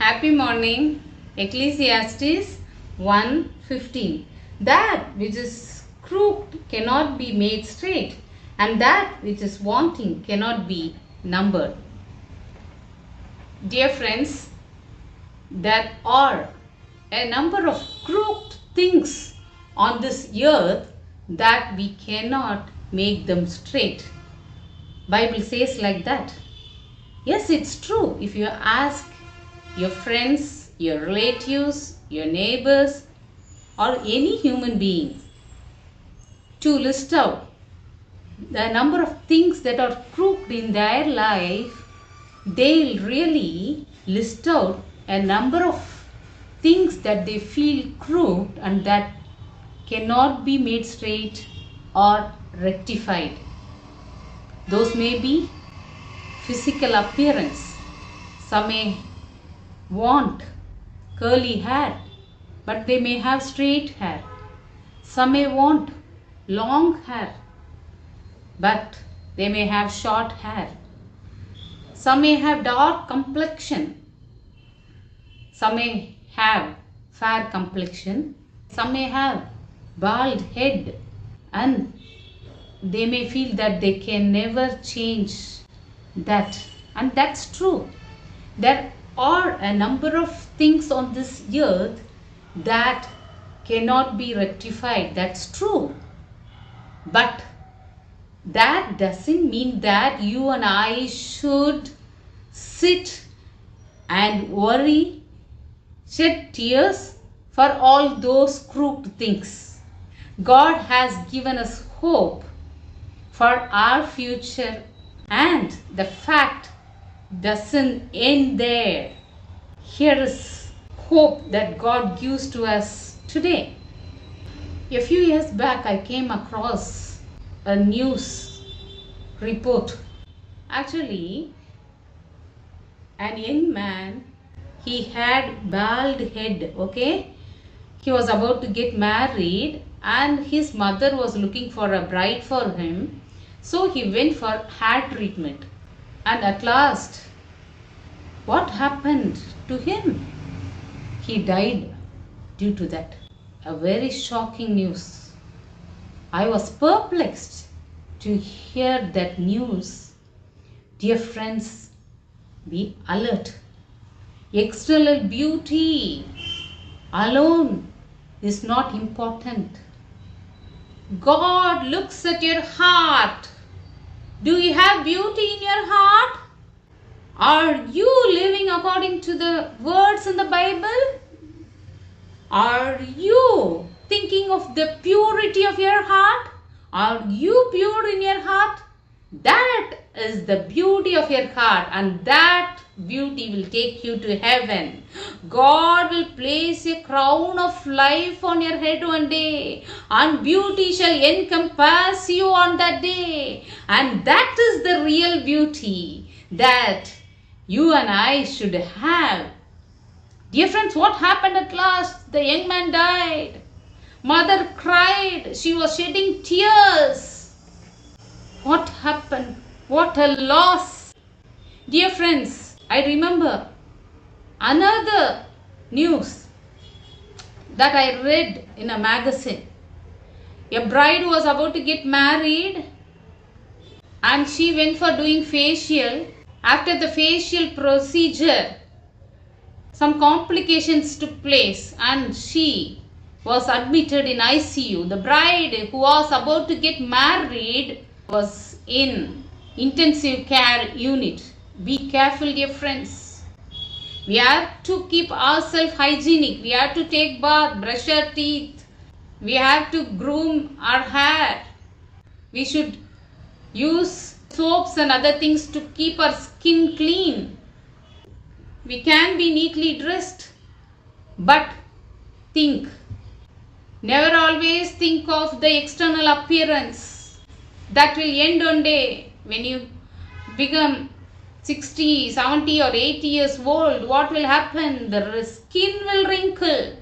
Happy morning. Ecclesiastes 1:15. That which is crooked cannot be made straight, and that which is wanting cannot be numbered. Dear friends, there are a number of crooked things on this earth that we cannot make them straight. Bible says like that. Yes, it's true. If you ask your friends, your relatives, your neighbors, or any human being to list out the number of things that are crooked in their life, they'll really list out a number of things that they feel crooked and that cannot be made straight or rectified. Those may be physical appearance. Some may want curly hair, but they may have straight hair. Some may want long hair, but they may have short hair. Some may have dark complexion. Some may have fair complexion. Some may have bald head, and they may feel that they can never change that. And that's true. There are a number of things on this earth that cannot be rectified. That's true. But that doesn't mean that you and I should sit and worry, shed tears for all those crooked things. God has given us hope for our future, and the fact doesn't end there. Here is hope that God gives to us today. A few years back, I came across a news report. Actually, an young man, he had bald head, okay? He was about to get married and his mother was looking for a bride for him. So he went for hair treatment. And at last, what happened to him? He died due to that. A very shocking news. I was perplexed to hear that news. Dear friends, be alert. External beauty alone is not important. God looks at your heart. Do you have beauty in your heart? Are you living according to the words in the Bible? Are you thinking of the purity of your heart? Are you pure in your heart? That is the beauty of your heart, and that beauty will take you to heaven. God will place a crown of life on your head one day, and beauty shall encompass you on that day. And that is the real beauty that you and I should have. Dear friends, what happened at last? The young man died. Mother cried. She was shedding tears. What happened? What a loss. Dear friends, I remember another news that I read in a magazine. A bride was about to get married and she went for doing facial. After the facial procedure, some complications took place and she was admitted in ICU. The bride who was about to get married was in intensive care unit. Be careful, dear friends. We have to keep ourselves hygienic. We have to take bath, brush our teeth. We have to groom our hair. We should use soaps and other things to keep our skin clean. We can be neatly dressed, but think. Never always think of the external appearance. That will end one day when you become 60, 70 or 80 years old. What will happen? The skin will wrinkle.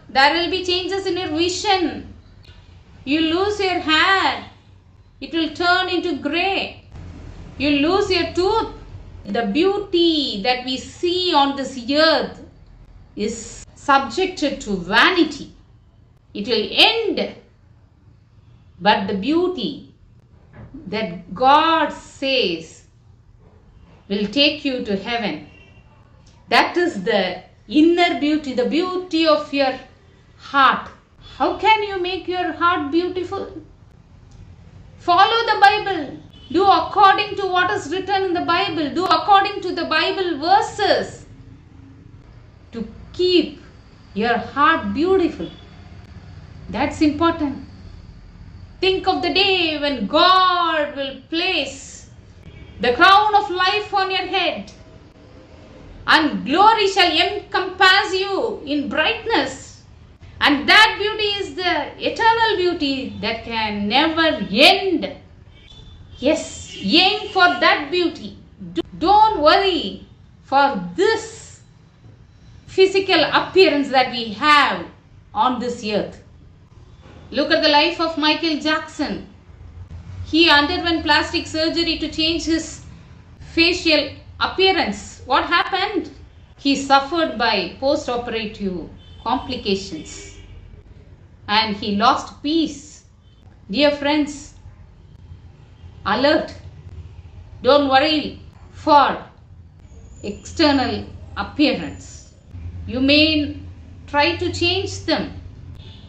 There will be changes in your vision. You lose your hair. It will turn into grey. You lose your tooth. The beauty that we see on this earth is subjected to vanity. It will end. But the beauty that God says will take you to heaven. That is the inner beauty, the beauty of your heart. How can you make your heart beautiful? Follow the Bible. Do according to what is written in the Bible. Do according to the Bible verses to keep your heart beautiful. That's important. Think of the day when God will place the crown of life on your head and glory shall encompass you in brightness. And that beauty is the eternal beauty that can never end. Yes, aim for that beauty. Don't worry for this physical appearance that we have on this earth. Look at the life of Michael Jackson. He underwent plastic surgery to change his facial appearance. What happened? He suffered by post-operative complications and he lost peace. Dear friends, alert. Don't worry for external appearance. You may try to change them.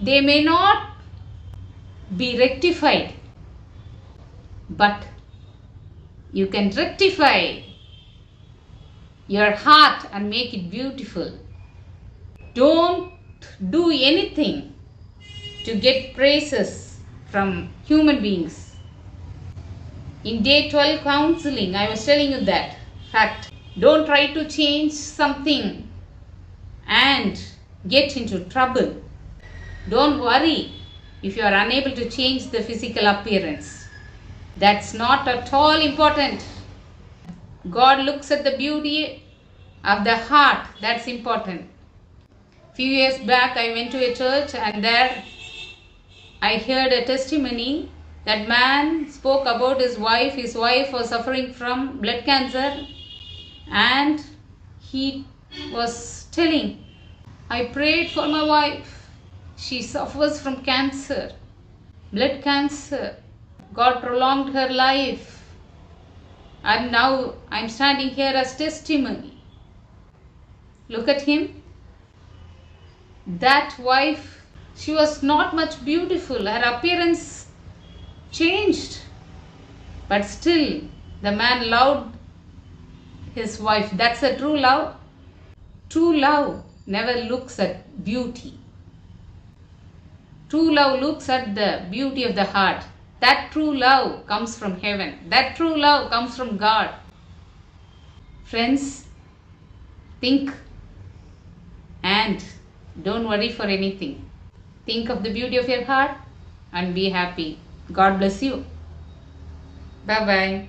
They may not be rectified, but you can rectify your heart and make it beautiful. Don't do anything to get praises from human beings. In day 12 counseling, I was telling you that fact. Don't try to change something and get into trouble. Don't worry if you are unable to change the physical appearance. That's not at all important. God looks at the beauty of the heart. That's important. Few years back, I went to a church and there I heard a testimony. That man spoke about his wife. His wife was suffering from blood cancer and he was telling, I prayed for my wife. She suffers from cancer, blood cancer. God prolonged her life. And now I'm standing here as testimony. Look at him. That wife, she was not much beautiful. Her appearance changed. But still, the man loved his wife. That's a true love. True love never looks at beauty. True love looks at the beauty of the heart. That true love comes from heaven. That true love comes from God. Friends, think and don't worry for anything. Think of the beauty of your heart and be happy. God bless you. Bye-bye.